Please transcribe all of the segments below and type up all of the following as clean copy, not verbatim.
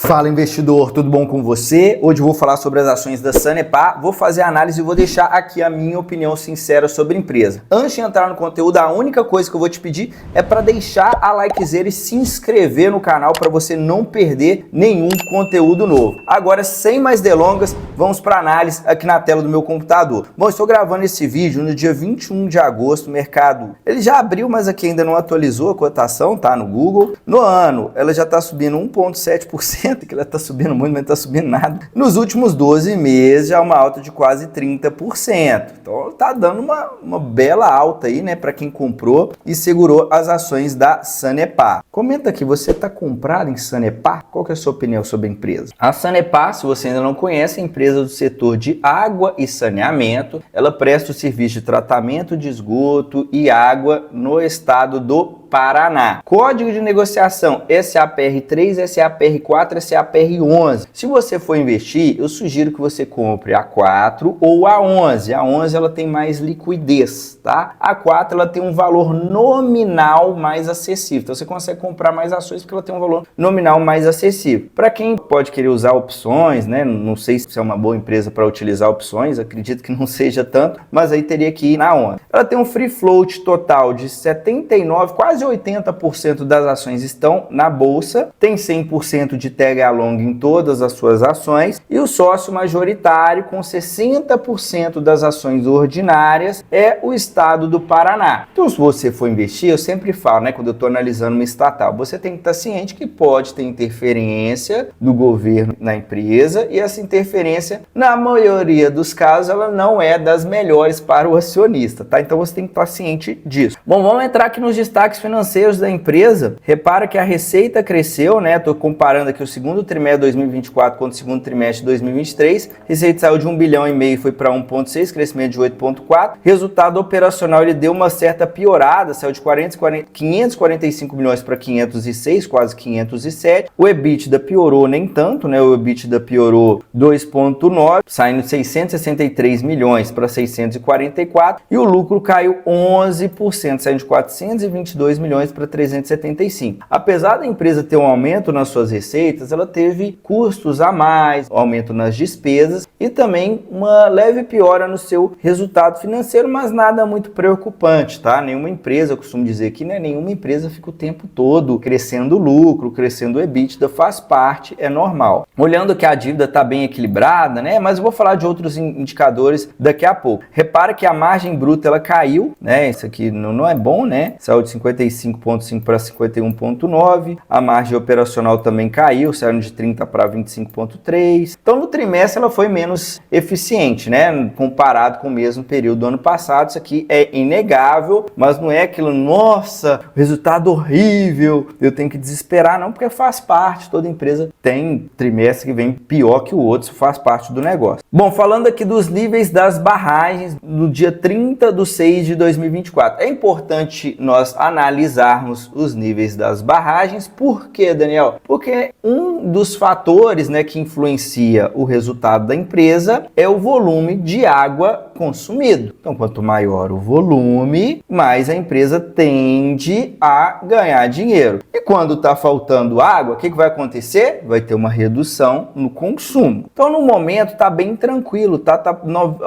Fala investidor, tudo bom com você? Hoje eu vou falar sobre as ações da Sanepar, vou fazer a análise e vou deixar aqui a minha opinião sincera sobre a empresa. Antes de entrar no conteúdo, a única coisa que eu vou te pedir é para deixar a likezeira e se inscrever no canal para você não perder nenhum conteúdo novo. Agora, sem mais delongas, vamos para a análise aqui na tela do meu computador. Bom, estou gravando esse vídeo no dia 21 de agosto, o mercado ele já abriu, mas aqui ainda não atualizou a cotação, tá? No Google. No ano, ela já está subindo 1,7%. Que ela está subindo muito, mas não está subindo nada. Nos últimos 12 meses, já uma alta de quase 30%. Então, está dando uma bela alta aí, né, para quem comprou e segurou as ações da Sanepar. Comenta aqui, você está comprado em Sanepar? Qual que é a sua opinião sobre a empresa? A Sanepar, se você ainda não conhece, é a empresa do setor de água e saneamento. Ela presta o serviço de tratamento de esgoto e água no estado do Paraná. Código de negociação SAPR3, SAPR4, SAPR11. Se você for investir, eu sugiro que você compre a 4 ou a 11. A 11 ela tem mais liquidez, tá? A 4 ela tem um valor nominal mais acessível. Então você consegue comprar mais ações porque ela tem um valor nominal mais acessível. Para quem pode querer usar opções, né? Não sei se é uma boa empresa para utilizar opções, acredito que não seja tanto, mas aí teria que ir na 11. Ela tem um free float total de 79, quase 80% das ações estão na bolsa, tem 100% de tag along em todas as suas ações e o sócio majoritário com 60% das ações ordinárias é o estado do Paraná. Então, se você for investir, eu sempre falo, né, quando eu estou analisando uma estatal, você tem que estar ciente que pode ter interferência do governo na empresa e essa interferência, na maioria dos casos, ela não é das melhores para o acionista, tá? Então, você tem que estar ciente disso. Bom, vamos entrar aqui nos destaques financeiros da empresa. Repara que a receita cresceu, né? Estou comparando aqui o segundo trimestre de 2024 com o segundo trimestre de 2023. Receita saiu de 1,5 bilhão e foi para 1,6, crescimento de 8,4. Resultado operacional ele deu uma certa piorada, saiu de 545 milhões para 506, quase 507. O EBITDA piorou nem tanto, né? O EBITDA piorou 2,9, saindo de 663 milhões para 644 e o lucro caiu 11%, saindo de 422 milhões para 375. Apesar da empresa ter um aumento nas suas receitas, ela teve custos a mais, aumento nas despesas e também uma leve piora no seu resultado financeiro, mas nada muito preocupante, tá? Nenhuma empresa, eu costumo dizer que né, nenhuma empresa fica o tempo todo crescendo o lucro, crescendo o EBITDA, faz parte, é normal. Olhando que a dívida está bem equilibrada, né? Mas eu vou falar de outros indicadores daqui a pouco. Repara que a margem bruta ela caiu, né? Isso aqui não é bom, né? Saiu de 55,5 para 51,9. A margem operacional também caiu, saiu de 30 para 25,3. Então, no trimestre, ela foi menos eficiente, né? Comparado com o mesmo período do ano passado. Isso aqui é inegável, mas não é aquilo, nossa, resultado horrível, eu tenho que desesperar, não, porque faz parte. Toda empresa tem trimestre que vem pior que o outro, isso faz parte do negócio. Bom, falando aqui dos níveis das barragens no dia 30/6 de 2024. É importante nós analisarmos os níveis das barragens. Por quê, Daniel? Porque um dos fatores, né, que influencia o resultado da empresa é o volume de água consumido. Então, quanto maior o volume, mais a empresa tende a ganhar dinheiro. E quando está faltando água, o que vai acontecer? Vai ter uma redução no consumo. Então, no momento, está bem tranquilo, tá?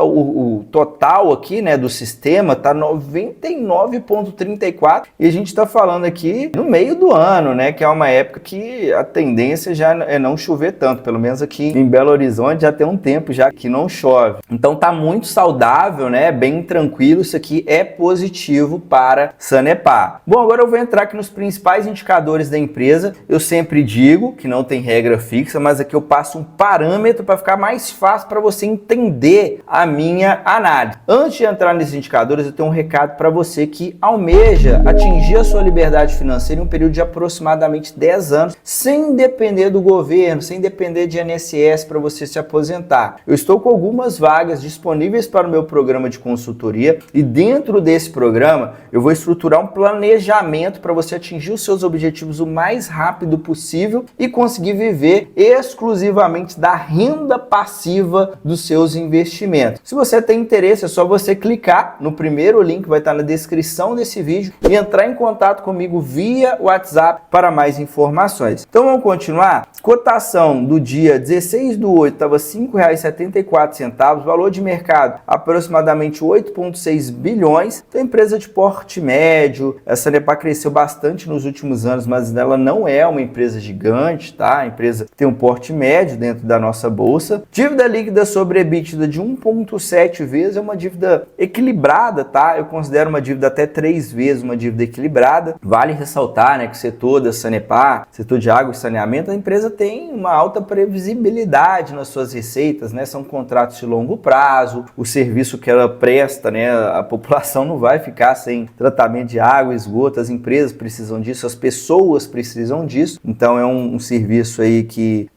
O total aqui, né, do sistema está 99,34 e a gente está falando aqui no meio do ano, né, que é uma época que a tendência já é não chover tanto, pelo menos aqui em Belo Horizonte já tem um tempo já que não chove. Então tá muito saudável, né, bem tranquilo, isso aqui é positivo para Sanepar. Bom, agora eu vou entrar aqui nos principais indicadores da empresa. Eu sempre digo que não tem regra fixa, mas aqui eu passo um parâmetro para ficar mais fácil para você entender a minha análise. Antes de entrar nesses indicadores, eu tenho um recado para você que almeja atingir a sua liberdade financeira em um período de aproximadamente 10 anos, sem depender do governo, sem depender de INSS para você se aposentar. Eu estou com algumas vagas disponíveis para o meu programa de consultoria e dentro desse programa eu vou estruturar um planejamento para você atingir os seus objetivos o mais rápido possível e conseguir viver exclusivamente da renda passiva dos seus investimentos. Se você tem interesse, é só você clicar no primeiro link, vai estar na descrição desse vídeo, e entrar em contato comigo via WhatsApp para mais informações. Então vamos continuar? Cotação do dia 16/8 estava R$ 5,74, valor de mercado aproximadamente 8,6 bilhões. Então empresa de porte médio, a Sanepar cresceu bastante nos últimos anos, mas ela não é uma empresa gigante, tá? A empresa tem um porte médio dentro da nossa bolsa. Dívida líquida sobre EBITDA de 1,7 vezes é uma dívida equilibrada, tá? Eu considero uma dívida até 3 vezes uma dívida equilibrada. Vale ressaltar, né, que o setor da Sanepar, setor de água e saneamento, a empresa tem uma alta previsibilidade nas suas receitas, né? São contratos de longo prazo, o serviço que ela presta, né? A população não vai ficar sem tratamento de água, esgoto, as empresas precisam disso, as pessoas precisam disso. Então é um serviço aí que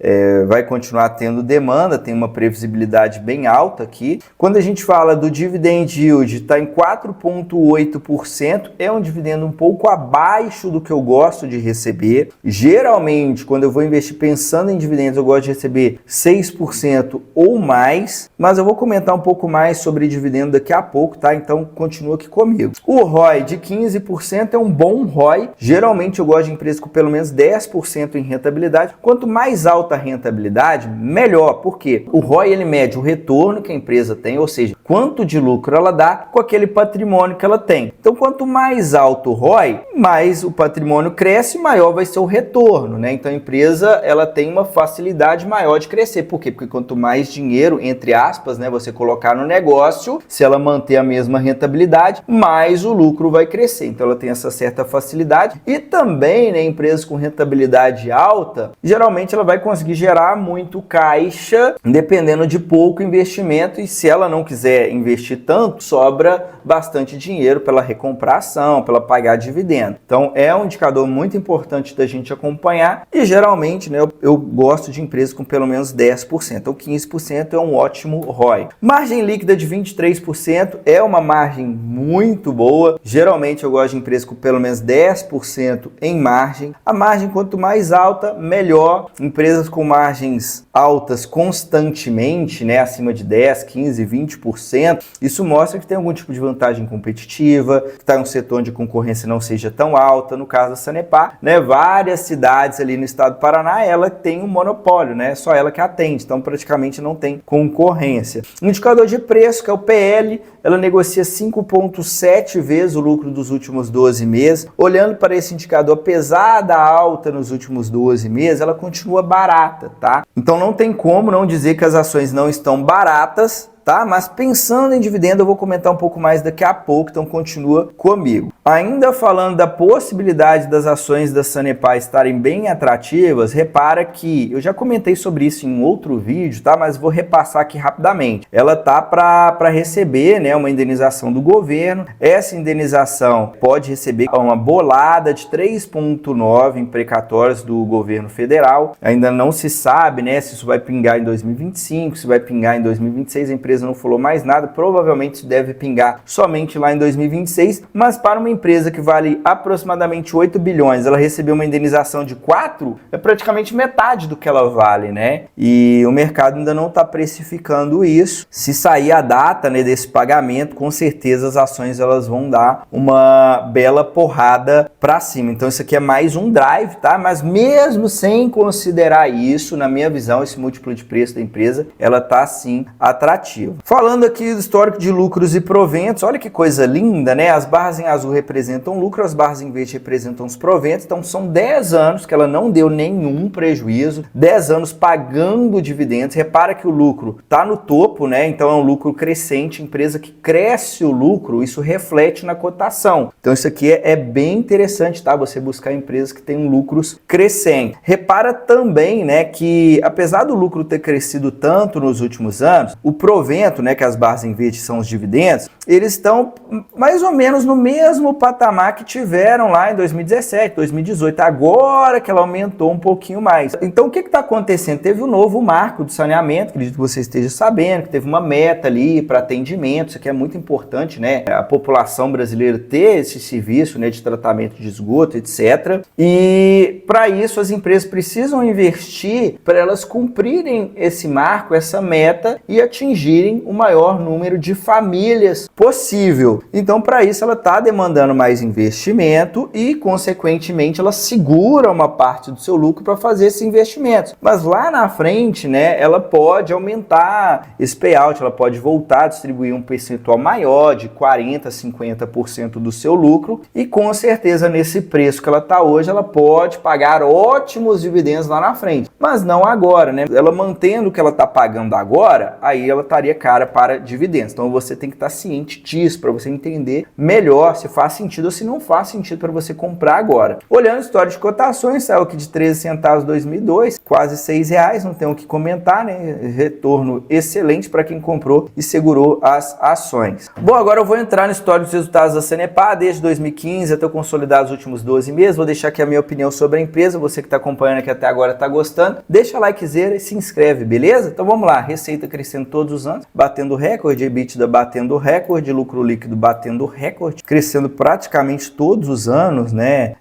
vai continuar tendo demanda, tem uma previsibilidade bem alta aqui. Quando a gente fala do dividend yield, está em 4,8%, é um dividendo um pouco abaixo do que eu gosto de receber. Geralmente, quando eu vou investir pensando em dividendos, eu gosto de receber 6% ou mais, mas eu vou comentar um pouco mais sobre dividendo daqui a pouco, tá? Então continua aqui comigo. O ROI de 15% é um bom ROI. Geralmente eu gosto de empresas com pelo menos 10% em rentabilidade. Quanto mais alta a rentabilidade, melhor. Por quê? O ROI ele mede o retorno que a empresa tem, ou seja, quanto de lucro ela dá com aquele patrimônio que ela tem. Então, quanto mais alto o ROI, mais o patrimônio cresce, maior vai ser o retorno, né? Então, a empresa ela tem uma facilidade maior de crescer. Por quê? Porque quanto mais dinheiro, entre aspas, né, você colocar no negócio, se ela manter a mesma rentabilidade, mais o lucro vai crescer. Então, ela tem essa certa facilidade. E também, né, empresas com rentabilidade alta, geralmente ela vai conseguir gerar muito caixa, dependendo de pouco investimento, e se ela não quiser investir tanto, sobra bastante dinheiro pela recompração, pela pagar dividendo. Então é um indicador muito importante da gente acompanhar e geralmente, né, eu gosto de empresas com pelo menos 10%, ou 15% é um ótimo ROI. Margem líquida de 23% é uma margem muito boa. Geralmente eu gosto de empresas com pelo menos 10% em margem. A margem quanto mais alta, melhor. Empresas com margens altas constantemente, né, acima de 10, 15, 20%, isso mostra que tem algum tipo de vantagem competitiva, que está em um setor onde a concorrência não seja tão alta. No caso da Sanepar, né, várias cidades ali no estado do Paraná, ela tem um monopólio, né, só ela que atende, então praticamente não tem concorrência. O indicador de preço, que é o PL, ela negocia 5,7 vezes o lucro dos últimos 12 meses. Olhando para esse indicador, apesar da alta nos últimos 12 meses, ela continua barata, tá? Então não tem como não dizer que as ações não estão baratas, tá? Mas pensando em dividendo, eu vou comentar um pouco mais daqui a pouco, então continua comigo. Ainda falando da possibilidade das ações da Sanepar estarem bem atrativas, repara que eu já comentei sobre isso em um outro vídeo, tá? Mas vou repassar aqui rapidamente. Ela tá para receber, né, uma indenização do governo. Essa indenização pode receber uma bolada de 3,9 em precatórios do governo federal. Ainda não se sabe, né, se isso vai pingar em 2025, se vai pingar em 2026. A empresa não falou mais nada, provavelmente isso deve pingar somente lá em 2026, mas para uma empresa que vale aproximadamente 8 bilhões, ela recebeu uma indenização de 4, é praticamente metade do que ela vale, né? E o mercado ainda não está precificando isso. Se sair a data, né, desse pagamento, com certeza as ações elas vão dar uma bela porrada para cima. Então isso aqui é mais um drive, tá? Mas mesmo sem considerar isso, na minha visão, esse múltiplo de preço da empresa, ela tá sim atrativa. Falando aqui do histórico de lucros e proventos, olha que coisa linda, né? As barras em azul representam lucro, as barras em verde representam os proventos. Então são 10 anos que ela não deu nenhum prejuízo, 10 anos pagando dividendos. Repara que o lucro tá no topo, né? Então é um lucro crescente, empresa que cresce o lucro, isso reflete na cotação. Então isso aqui é bem interessante, tá? Você buscar empresas que tenham lucros crescentes. Repara também, né, que apesar do lucro ter crescido tanto nos últimos anos, o provento, né, que as barras em verde são os dividendos, eles estão mais ou menos no mesmo patamar que tiveram lá em 2017, 2018, agora que ela aumentou um pouquinho mais. Então o que está acontecendo? Teve um novo marco do saneamento, acredito que você esteja sabendo, que teve uma meta ali para atendimento, isso aqui é muito importante, né? A população brasileira ter esse serviço, né, de tratamento de esgoto, etc. E para isso as empresas precisam investir para elas cumprirem esse marco, essa meta e atingir atingirem o maior número de famílias possível. Então, para isso, ela está demandando mais investimento e, consequentemente, ela segura uma parte do seu lucro para fazer esses investimentos. Mas lá na frente, né, ela pode aumentar esse payout, ela pode voltar a distribuir um percentual maior, de 40% a 50% do seu lucro, e com certeza nesse preço que ela está hoje, ela pode pagar ótimos dividendos lá na frente, mas não agora, né? Ela mantendo o que ela está pagando agora, aí ela estaria cara para dividendos. Então você tem que estar ciente disso para você entender melhor se faz sentido ou se não faz sentido para você comprar agora. Olhando a história de cotações, saiu aqui de 13 centavos em 2002, quase R$6, não tem o que comentar, né? Retorno excelente para quem comprou e segurou as ações. Bom, agora eu vou entrar na história dos resultados da Sanepar desde 2015 até consolidar os últimos 12 meses. Vou deixar aqui a minha opinião sobre a empresa. Você que está acompanhando aqui até agora está gostando, deixa likezera e se inscreve, beleza? Então vamos lá, receita crescendo todos os anos, batendo recorde, EBITDA batendo recorde, lucro líquido batendo recorde, crescendo praticamente todos os anos, né?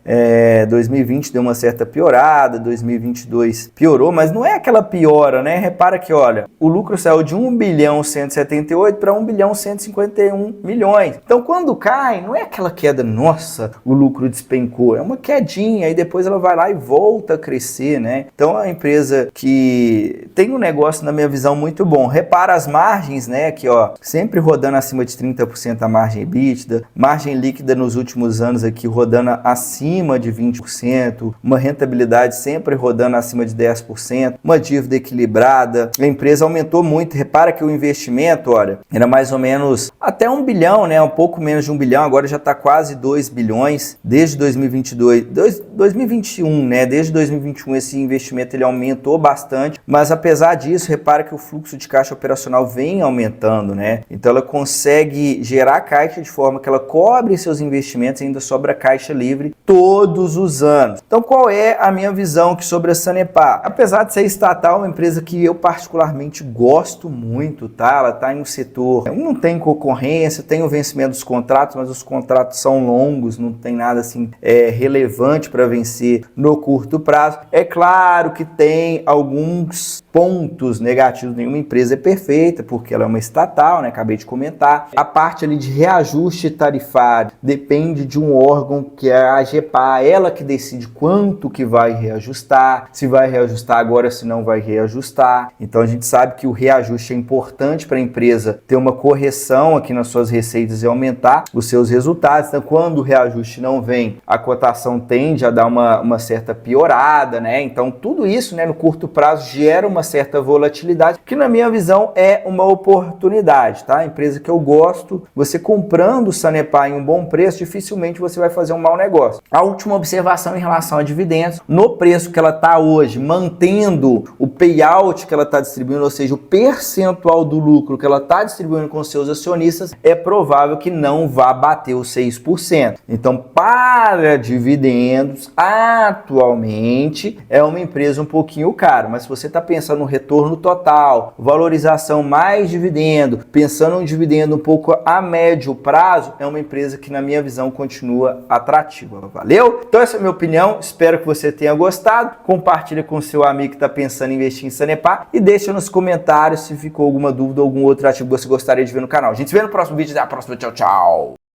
2020 deu uma certa piorada, 2022 piorou, mas não é aquela piora, né? Repara que, olha, o lucro saiu de 1 bilhão 178 para 1 bilhão 151 milhões. Então quando cai, não é aquela queda, nossa, o lucro despencou, é uma quedinha, aí depois ela vai lá e volta a crescer, né? Então é uma empresa que tem um negócio, na minha visão, muito bom. Repara as margens, né? Aqui, ó, sempre rodando acima de 30% a margem EBITDA, margem líquida nos últimos anos aqui rodando acima de 20%, uma rentabilidade sempre rodando acima de 10%, uma dívida equilibrada, a empresa aumentou muito. Repara que o investimento, olha, era mais ou menos até 1 bilhão, né? Um pouco menos de 1 bilhão, agora já está quase 2 bilhões, desde 2021, né? Desde 2021 esse investimento ele aumentou bastante, mas apesar disso, repara que o fluxo de caixa operacional vem aumentando, né? Então ela consegue gerar caixa de forma que ela cobre seus investimentos e ainda sobra caixa livre todos os anos. Então qual é a minha visão aqui sobre a Sanepar? Apesar de ser estatal, é uma empresa que eu particularmente gosto muito, tá? Ela está em um setor, não tem concorrência, tem o vencimento dos contratos, mas os contratos são longos, não tem nada assim relevante para vencer no curto prazo. É claro que tem alguns pontos negativos, nenhuma empresa é perfeita, porque ela é uma estatal, né? Acabei de comentar. A parte ali de reajuste tarifário depende de um órgão que é a AGEPAR, ela que decide quanto que vai reajustar, se vai reajustar agora, se não vai reajustar. Então a gente sabe que o reajuste é importante para a empresa ter uma correção aqui nas suas receitas e aumentar os seus resultados. Então quando o reajuste não vem, a cotação tende a dar uma certa piorada, né? Então tudo isso, né, no curto prazo gera uma certa volatilidade, que na minha visão é uma oportunidade, tá? Empresa que eu gosto, você comprando o Sanepar em um bom preço, dificilmente você vai fazer um mau negócio. A última observação em relação a dividendos, no preço que ela está hoje, mantendo o payout que ela está distribuindo, ou seja, o percentual do lucro que ela está distribuindo com seus acionistas, é provável que não vá bater os 6%. Então, para dividendos, atualmente é uma empresa um pouquinho cara, mas se você está pensando no retorno total, valorização mais dividendo, pensando em um dividendo um pouco a médio prazo, é uma empresa que na minha visão continua atrativa. Valeu? Então essa é a minha opinião, espero que você tenha gostado, compartilha com o seu amigo que está pensando em investir em Sanepar e deixa nos comentários se ficou alguma dúvida ou algum outro ativo que você gostaria de ver no canal. A gente se vê no próximo vídeo, até a próxima, tchau, tchau!